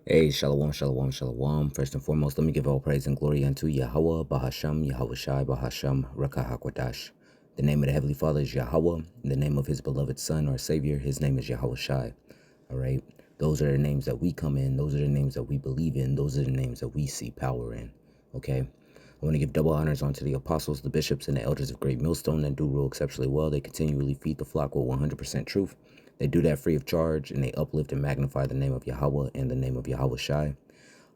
Hey, shalom, shalom, shalom. First and foremost, let me give all praise and glory unto Yahweh, Bahasham, Yahweh Shai, Bahasham, Rakah HaKodash. The name of the Heavenly Father is Yahweh. In the name of His beloved Son, our Savior, His name is Yahweh Shai. All right? Those are the names that we come in. Those are the names that we believe in. Those are the names that we see power in. Okay? I want to give double honors unto the apostles, the bishops, and the elders of Great Millstone that do rule exceptionally well. They continually feed the flock with 100% truth. They do that free of charge, and they uplift and magnify the name of Yahweh and the name of Yahweh Shai.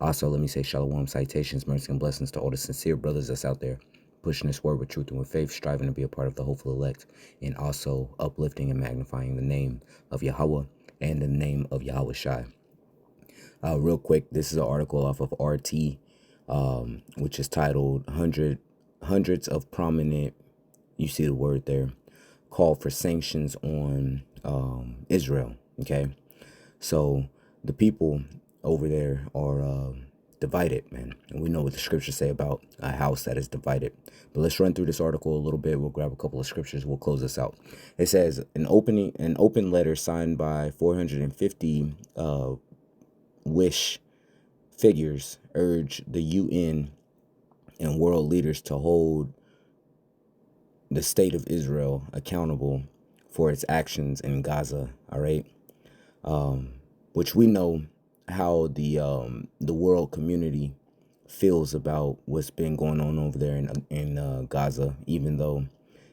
Also, let me say shalom, citations, mercy, and blessings to all the sincere brothers that's out there pushing this word with truth and with faith, striving to be a part of the hopeful elect, and also uplifting and magnifying the name of Yahweh and the name of Yahweh Shai. Real quick, this is an article off of RT, which is titled Hundreds of Prominent, you see the word there, call for sanctions on Israel. Okay, so the people over there are divided, man. And we know what the scriptures say about a house that is divided. But let's run through this article a little bit. We'll grab a couple of scriptures. We'll close this out. It says an open letter signed by 450 wish figures urge the UN and world leaders to hold the state of Israel accountable for its actions in Gaza. All right. Which we know how the world community feels about what's been going on over there in Gaza, even though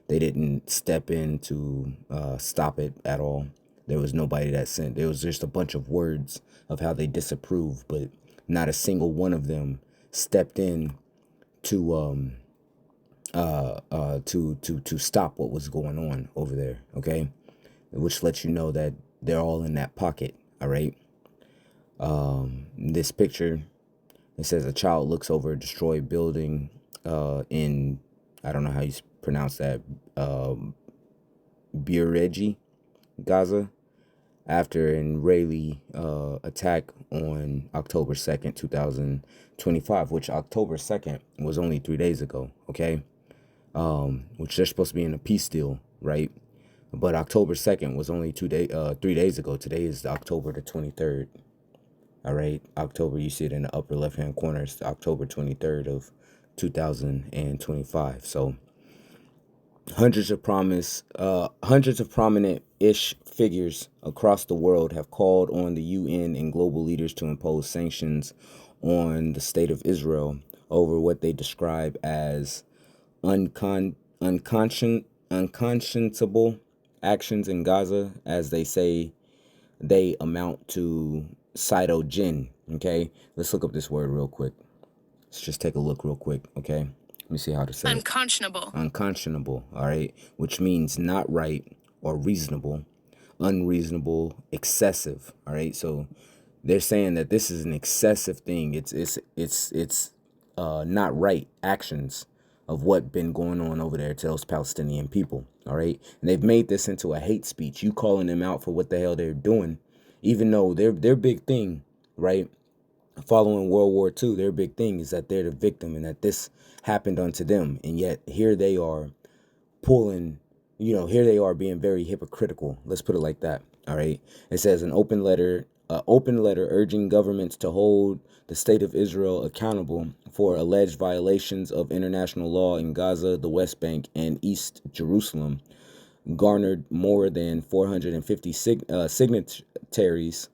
they didn't step in to stop it at all. There was nobody that sent. There was just a bunch of words of how they disapprove, but not a single one of them stepped in to to stop what was going on over there. Okay, which lets you know that they're all in that pocket. All right. This picture, it says a child looks over a destroyed building in, I don't know how you pronounce that, Bureji, Gaza, after an Israeli attack on October 2nd, 2025, which October 2nd was only 3 days ago, okay? Which they're supposed to be in a peace deal, right? But October 2nd was only 3 days ago. Today is October the 23rd. All right, October, you see it in the upper left-hand corner. It's October 23rd of 2025. So hundreds of prominent-ish figures across the world have called on the UN and global leaders to impose sanctions on the state of Israel over what they describe as unconscionable actions in Gaza, as they say they amount to cytogen. Okay, let's look up this word real quick. Let's just take a look real quick. Okay, let me see how to say unconscionable. Unconscionable. All right, which means not right or reasonable, unreasonable, excessive. All right, so they're saying that this is an excessive thing. It's not right actions of what been going on over there to those Palestinian people. All right, and they've made this into a hate speech. You calling them out for what the hell they're doing, even though their big thing, right? Following World War II, their big thing is that they're the victim and that this happened unto them. And yet here they are pulling, here they are being very hypocritical. Let's put it like that. All right. It says an open letter urging governments to hold the state of Israel accountable for alleged violations of international law in Gaza, the West Bank, and East Jerusalem garnered more than 450 signatories,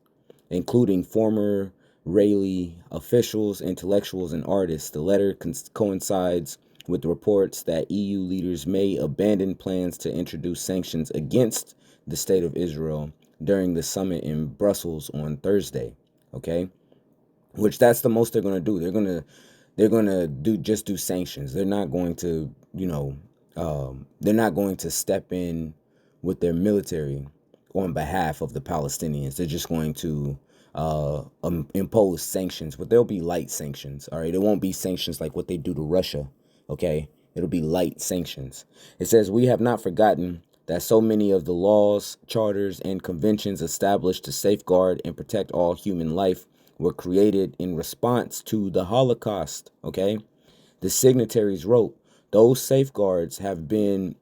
including former Israeli officials, intellectuals, and artists. The letter coincides with reports that EU leaders may abandon plans to introduce sanctions against the state of Israel during the summit in Brussels on Thursday. Okay, which that's the most they're going to do. They're going to do sanctions. They're not going to, they're not going to step in with their military on behalf of the Palestinians. They're just going to impose sanctions, but there'll be light sanctions. All right, it won't be sanctions like what they do to Russia. Okay, it'll be light sanctions. It says we have not forgotten that so many of the laws, charters, and conventions established to safeguard and protect all human life were created in response to the Holocaust. Okay, the signatories wrote, those safeguards have been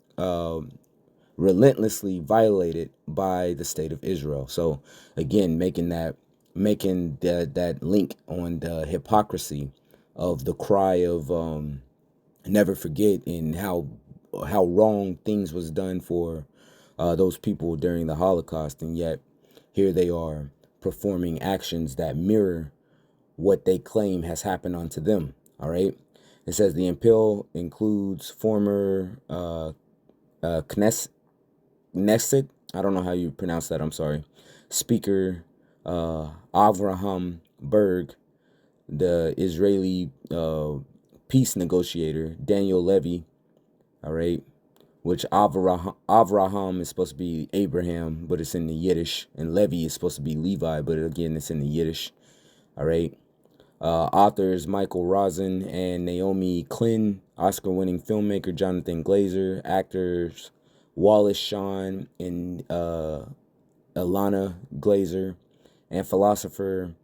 relentlessly violated by the state of Israel. So again, making that making that link on the hypocrisy of the cry of never forget, and how wrong things was done for those people during the Holocaust, and yet here they are performing actions that mirror what they claim has happened unto them. All right. It says the impel includes former Knesset, I don't know how you pronounce that, I'm sorry, Speaker Avraham Berg, the Israeli peace negotiator Daniel Levy, all right, which Avraham is supposed to be Abraham, but it's in the Yiddish, and Levi is supposed to be Levi, but again, it's in the Yiddish, all right. Authors Michael Rosen and Naomi Klein, Oscar-winning filmmaker Jonathan Glazer, actors Wallace Shawn and Ilana Glazer, and philosopher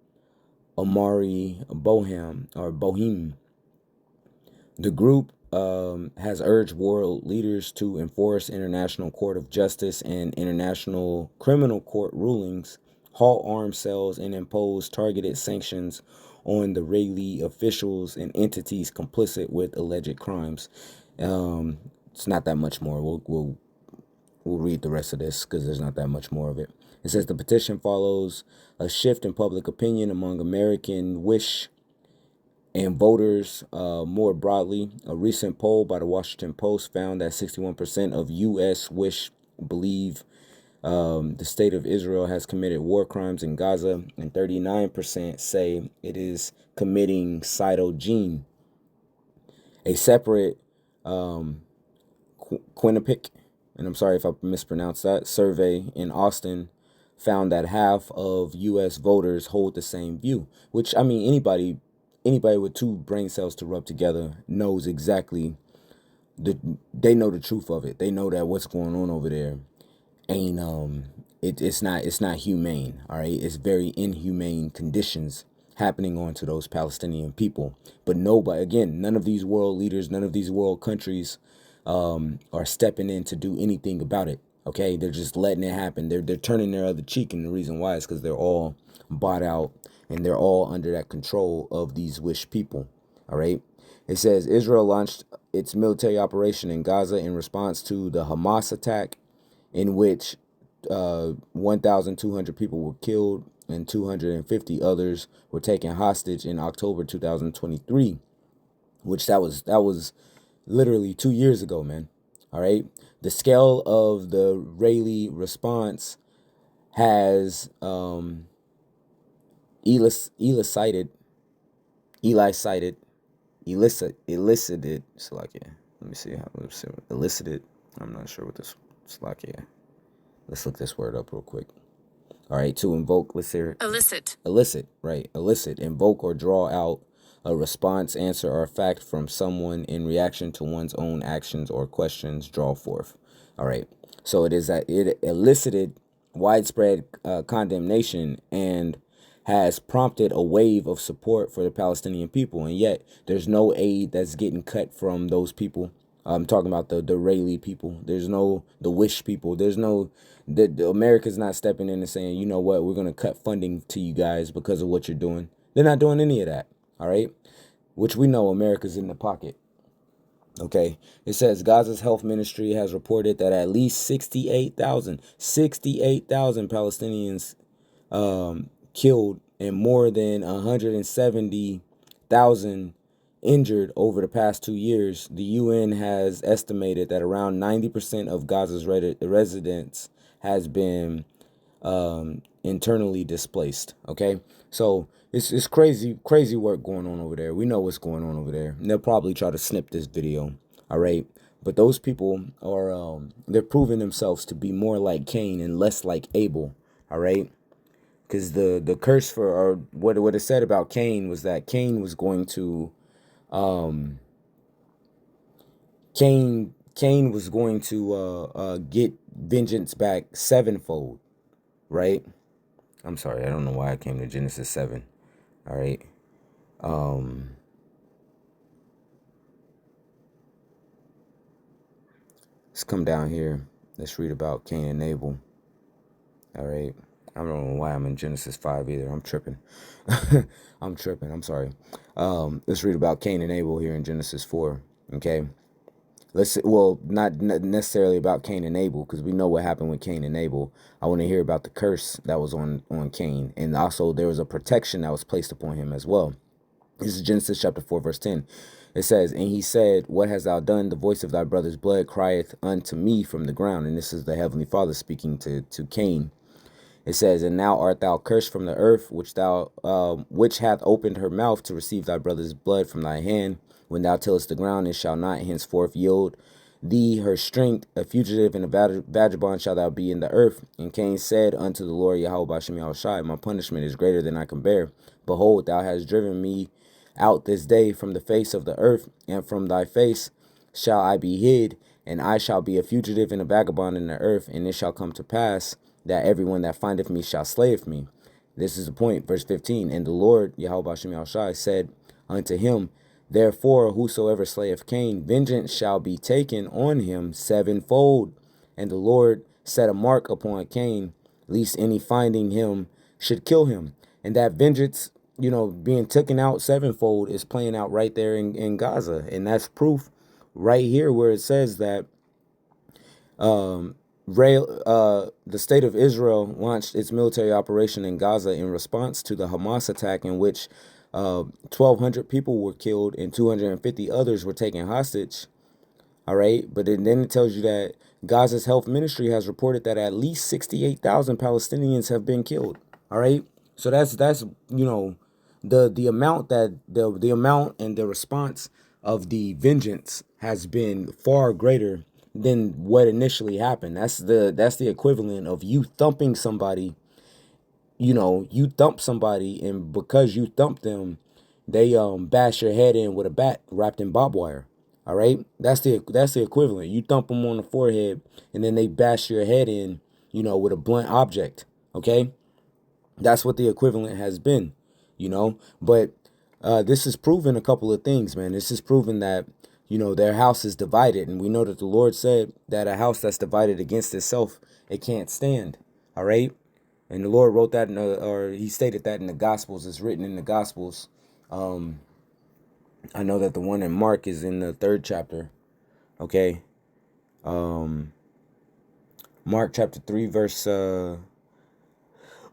Omari Bohim. The group has urged world leaders to enforce International Court of Justice and International Criminal Court rulings, halt arms sales, and impose targeted sanctions on the Israeli officials and entities complicit with alleged crimes. It's not that much more. We'll read the rest of this because there's not that much more of it. It says the petition follows a shift in public opinion among American wish and voters more broadly. A recent poll by the Washington Post found that 61% of U.S. wish believe the state of Israel has committed war crimes in Gaza, and 39% say it is committing cytogene. A separate Quinnipiac, and I'm sorry if I mispronounced that, survey in Austin found that half of U.S. voters hold the same view, which, I mean, anybody with two brain cells to rub together knows exactly they know the truth of it. They know that what's going on over there ain't it's not humane. All right, it's very inhumane conditions happening onto those Palestinian people. But nobody, again, none of these world leaders, none of these world countries are stepping in to do anything about it. Okay, they're just letting it happen. They're turning their other cheek, and the reason why is because they're all bought out and they're all under that control of these wish people. All right. It says Israel launched its military operation in Gaza in response to the Hamas attack, in which 1,200 people were killed and 250 others were taken hostage in October 2023, which that was literally 2 years ago, man. All right. The scale of the Israeli response has elicited, Slovakia. Let me see how elicited. I'm not sure what this Slovakia. Let's look this word up real quick. All right, to invoke, let's hear elicit. Elicit, right? Elicit, invoke or draw out a response, answer, or fact from someone in reaction to one's own actions or questions. Draw forth. All right. So it is that it elicited widespread condemnation and has prompted a wave of support for the Palestinian people, and yet there's no aid that's getting cut from those people. I'm talking about the Israeli people. There's no the Wish people. There's no the America's not stepping in and saying, you know what, we're gonna cut funding to you guys because of what you're doing. They're not doing any of that. All right, which we know America's in the pocket. Okay, it says Gaza's health ministry has reported that at least 68,000 Palestinians killed and more than 170,000 injured over the past 2 years. The UN has estimated that around 90% of Gaza's residents has been internally displaced. Okay, so it's crazy work going on over there. We know what's going on over there. And they'll probably try to snip this video. All right, but those people are they're proving themselves to be more like Cain and less like Abel. All right, because the curse for, or what it said about Cain was that Cain was going to Cain was going to get vengeance back sevenfold, right? I'm sorry, I don't know why I came to Genesis 7. All right. Let's come down here. Let's read about Cain and Abel. All right. I don't know why I'm in Genesis 5 either. I'm tripping. I'm tripping. I'm sorry. Let's read about Cain and Abel here in Genesis 4. Okay. Well, not necessarily about Cain and Abel, because we know what happened with Cain and Abel. I want to hear about the curse that was on Cain, and also there was a protection that was placed upon him as well. This is Genesis chapter 4, verse 10. It says, "And he said, What hast thou done? The voice of thy brother's blood crieth unto me from the ground." And this is the Heavenly Father speaking to Cain. It says, "And now art thou cursed from the earth, which hath opened her mouth to receive thy brother's blood from thy hand. When thou tillest the ground, it shall not henceforth yield thee her strength. A fugitive and a vagabond shall thou be in the earth." And Cain said unto the Lord Yahweh Bashem Yahushai, "My punishment is greater than I can bear. Behold, thou hast driven me out this day from the face of the earth, and from thy face shall I be hid, and I shall be a fugitive and a vagabond in the earth. And it shall come to pass that everyone that findeth me shall slayeth me." This is the point, verse 15. "And the Lord, Yahweh Bashem Yahushai, said unto him, Therefore, whosoever slayeth Cain, vengeance shall be taken on him sevenfold. And the Lord set a mark upon Cain, lest any finding him should kill him." And that vengeance, being taken out sevenfold is playing out right there in Gaza. And that's proof right here where it says that the state of Israel launched its military operation in Gaza in response to the Hamas attack, in which 1,200 people were killed and 250 others were taken hostage. All right. But then it tells you that Gaza's health ministry has reported that at least 68,000 Palestinians have been killed. All right. So that's the amount that the amount and the response of the vengeance has been far greater than what initially happened. That's the equivalent of you thumping somebody. You thump somebody, and because you thump them, they bash your head in with a bat wrapped in barbed wire. All right, that's the equivalent. You thump them on the forehead, and then they bash your head in, with a blunt object. Okay, that's what the equivalent has been, But this has proven a couple of things, man. This has proven that their house is divided, and we know that the Lord said that a house that's divided against itself, it can't stand. All right. And the Lord wrote that or he stated that in the Gospels. It's written in the Gospels. I know that the one in Mark is in the 3rd chapter. Okay. Mark chapter 3,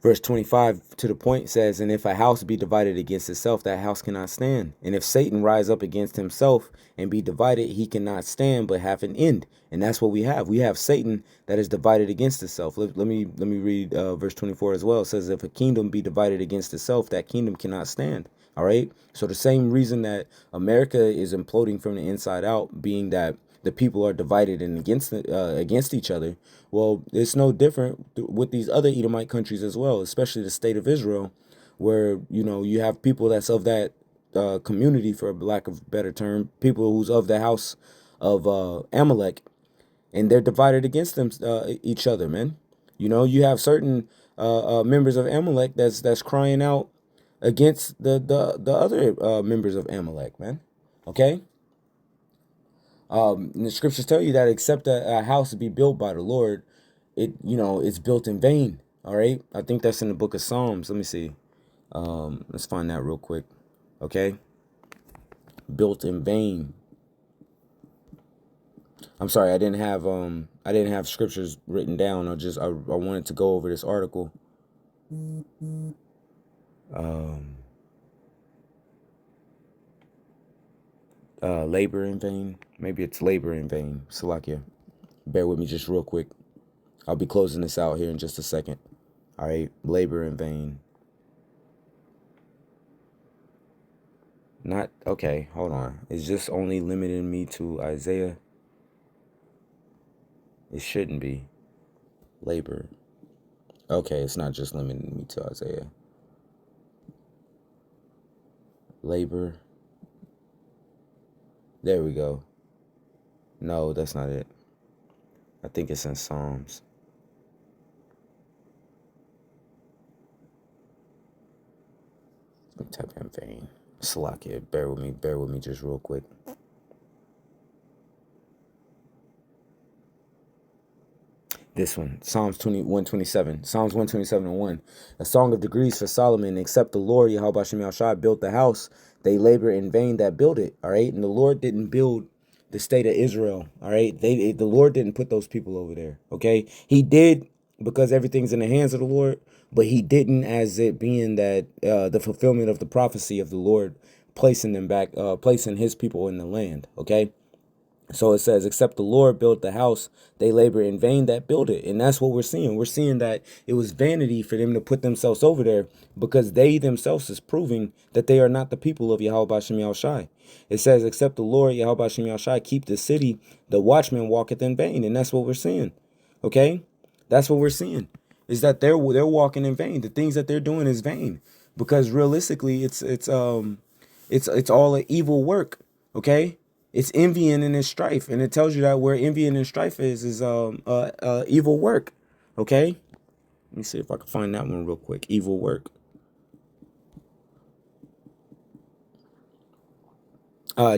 Verse 25 to the point says, "And if a house be divided against itself, that house cannot stand. And if Satan rise up against himself and be divided, he cannot stand, but have an end." And that's what we have. We have Satan that is divided against itself. Let me read verse 24 as well. It says, "If a kingdom be divided against itself, that kingdom cannot stand." All right. So the same reason that America is imploding from the inside out, being that the people are divided and against each other. Well, it's no different with these other Edomite countries as well, especially the state of Israel, where you have people that's of that community, for lack of a better term, people who's of the house of Amalek, and they're divided against each other, man. You have certain members of Amalek that's crying out against the other members of Amalek, man. Okay. And the scriptures tell you that except a house be built by the Lord, it's built in vain. All right. I think that's in the book of Psalms. Let me see. Let's find that real quick. Okay. Built in vain. I'm sorry. I didn't have scriptures written down. I wanted to go over this article. Labor in vain. Maybe it's labor in vain. Salakia. Bear with me just real quick. I'll be closing this out here in just a second. All right. Labor in vain. Not okay. Hold on. It's just only limiting me to Isaiah. It shouldn't be. Labor. Okay. It's not just limiting me to Isaiah. Labor. There we go. No, that's not it. I think it's in Psalms. Let me type in vain. Salakia, bear with me just real quick. This one, Psalms 127. Psalms 127 and 1. A song of degrees for Solomon. Except the Lord, Yahweh Shem Yahshua, built the house, they labor in vain that build it. All right. And the Lord didn't build the state of Israel. All right. The Lord didn't put those people over there. Okay. He did because everything's in the hands of the Lord, but he didn't as it being that the fulfillment of the prophecy of the Lord placing them back, placing his people in the land. Okay. So it says, except the Lord built the house, they labor in vain that build it. And that's what we're seeing. We're seeing that it was vanity for them to put themselves over there because they themselves is proving that they are not the people of Yahweh Shem Yahushai. It says, except the Lord Yahweh Shem Yahushai keep the city, the watchman walketh in vain. And that's what we're seeing. Okay? That's what we're seeing. Is that they're walking in vain. The things that they're doing is vain. Because realistically, it's all an evil work. Okay? It's envying and it's strife, and it tells you that where envying and strife is evil work. Okay, let me see if I can find that one real quick. Evil work.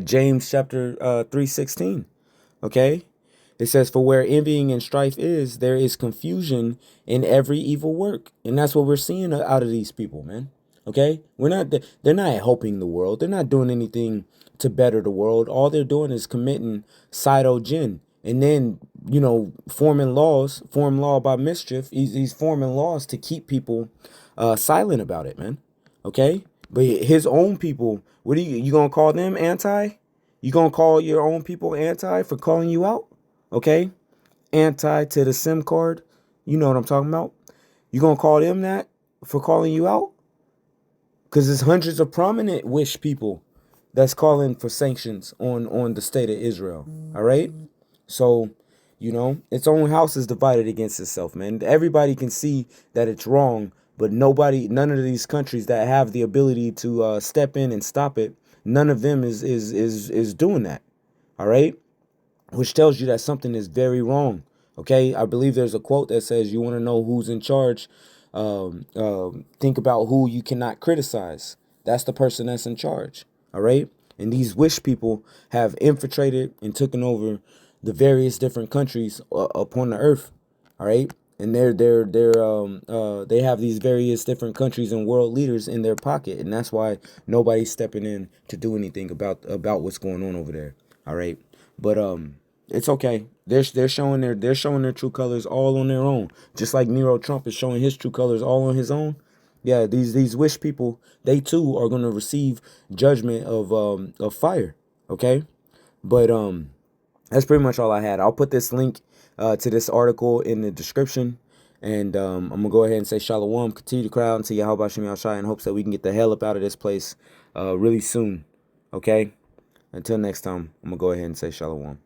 James chapter 3:16. Okay, it says, "For where envying and strife is, there is confusion in every evil work," and that's what we're seeing out of these people, man. Okay, they're not helping the world. They're not doing anything to better the world. All they're doing is committing cyto-gen, and then forming laws, form law by mischief. He's forming laws to keep people silent about it, man. Okay, but his own people, what are you gonna call them anti? You gonna call your own people anti for calling you out? Okay, anti to the SIM card. You know what I'm talking about. You gonna call them that for calling you out? Because there's hundreds of prominent wish people that's calling for sanctions on the state of Israel. All right. So, its own house is divided against itself, man. Everybody can see that it's wrong, but none of these countries that have the ability to step in and stop it, none of them is doing that. All right. Which tells you that something is very wrong. Okay, I believe there's a quote that says, "You want to know who's in charge? Think about who you cannot criticize. That's the person that's in charge." All right, and these wish people have infiltrated and taken over the various different countries upon the earth. All right, and they have these various different countries and world leaders in their pocket, and that's why nobody's stepping in to do anything about what's going on over there. All right. But it's okay. They're showing their true colors all on their own. Just like Nero Trump is showing his true colors all on his own. Yeah, these wish people, they too are gonna receive judgment of fire. Okay? But that's pretty much all I had. I'll put this link to this article in the description. And I'm gonna go ahead and say Shalom, continue to cry out unto Yahweh Shem Yahshai in hopes that we can get the hell up out of this place really soon. Okay? Until next time, I'm going to go ahead and say Shalom.